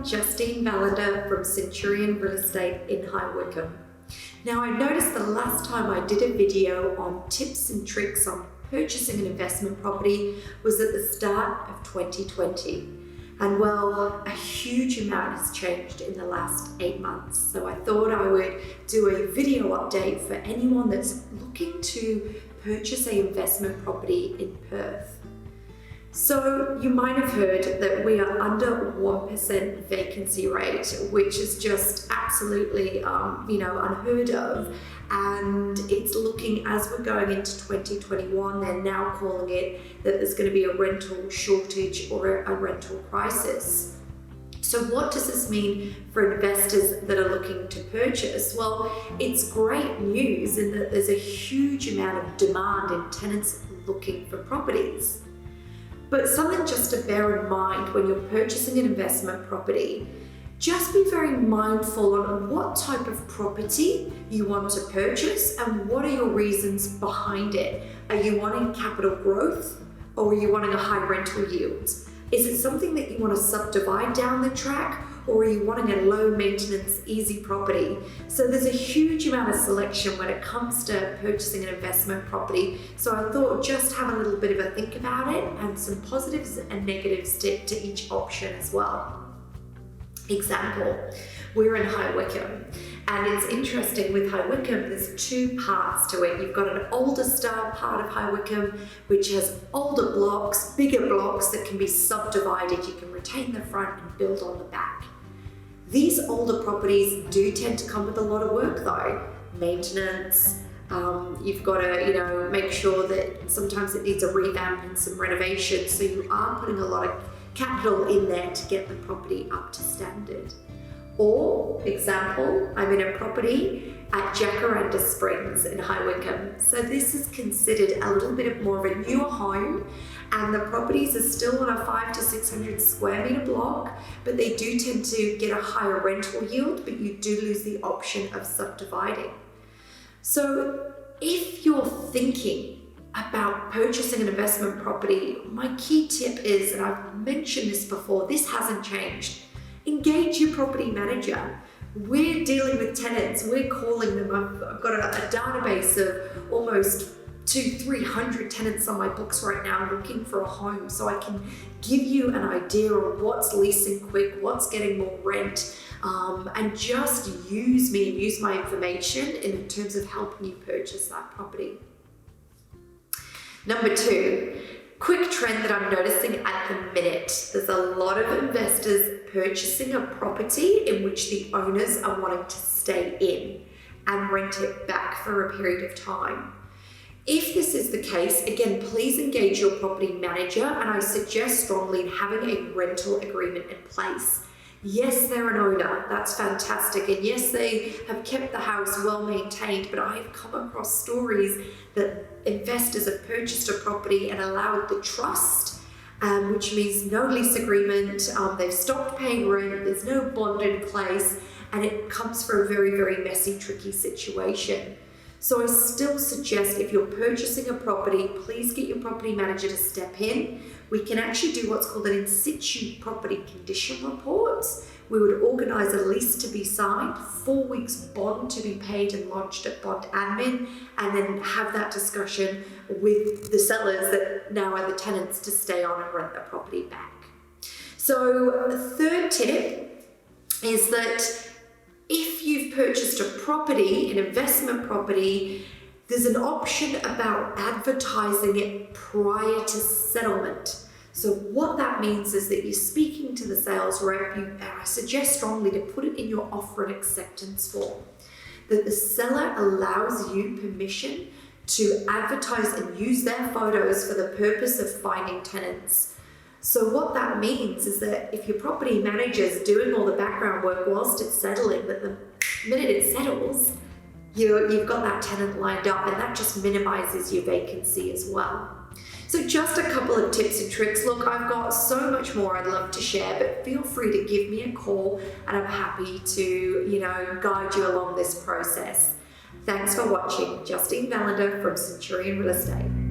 Justine Valender from Centurion Real Estate in High Wycombe. Now, I noticed the last time I did a video on tips and tricks on purchasing an investment property was at the start of 2020. And well, a huge amount has changed in the last 8 months. So I thought I would do a video update for anyone that's looking to purchase an investment property in Perth. So you might have heard that we are under 1% vacancy rate, which is just absolutely, unheard of. And it's looking, as we're going into 2021, they're now calling it that there's going to be a rental shortage or a rental crisis. So what does this mean for investors that are looking to purchase? Well, it's great news in that there's a huge amount of demand in tenants looking for properties. But something just to bear in mind when you're purchasing an investment property, just be very mindful on what type of property you want to purchase and what are your reasons behind it. Are you wanting capital growth or are you wanting a high rental yield? Is it something that you want to subdivide down the track, or are you wanting a low maintenance, easy property? So there's a huge amount of selection when it comes to purchasing an investment property. So I thought just have a little bit of a think about it and some positives and negatives to each option as well. Example, we're in High Wycombe, and it's interesting with High Wycombe, there's two parts to it. You've got an older style part of High Wycombe, which has older blocks, bigger blocks that can be subdivided. You can retain the front and build on the back. These older properties do tend to come with a lot of work though. Maintenance, you've got to, make sure that sometimes it needs a revamp and some renovation. So you are putting a lot of capital in there to get the property up to standard. Or, example, I'm in a property at Jacaranda Springs in High Wycombe. So this is considered a little bit more of a newer home, and the properties are still on a 500 to 600 square meter block, but they do tend to get a higher rental yield, but you do lose the option of subdividing. So if you're thinking about purchasing an investment property, my key tip is, and I've mentioned this before, this hasn't changed. Engage your property manager. We're dealing with tenants, we're calling them. I've got a database of almost 200-300 tenants on my books right now looking for a home, so I can give you an idea of what's leasing quick, what's getting more rent, and just use me and use my information in terms of helping you purchase that property. Number 2, quick trend that I'm noticing at the minute. There's a lot of investors purchasing a property in which the owners are wanting to stay in and rent it back for a period of time. If this is the case, again, please engage your property manager, and I suggest strongly having a rental agreement in place. Yes, they're an owner, that's fantastic. And yes, they have kept the house well maintained, but I've come across stories that investors have purchased a property and allowed the trust, which means no lease agreement, they've stopped paying rent, there's no bond in place, and it comes from a very, very messy, tricky situation. So I still suggest if you're purchasing a property, please get your property manager to step in. We can actually do what's called an in situ property condition report. We would organise a lease to be signed, 4 weeks bond to be paid and lodged at bond admin, and then have that discussion with the sellers that now are the tenants to stay on and rent the property back. So the third tip is that if you've purchased a property, an investment property, there's an option about advertising it prior to settlement. So what that means is that you're speaking to the sales rep, I suggest strongly to put it in your offer and acceptance form, that the seller allows you permission to advertise and use their photos for the purpose of finding tenants. So what that means is that if your property manager is doing all the background work whilst it's settling, that the minute it settles, you've got that tenant lined up, and that just minimises your vacancy as well. So just a couple of tips and tricks. Look, I've got so much more I'd love to share, but feel free to give me a call and I'm happy to, guide you along this process. Thanks for watching. Justine Valender from Centurion Real Estate.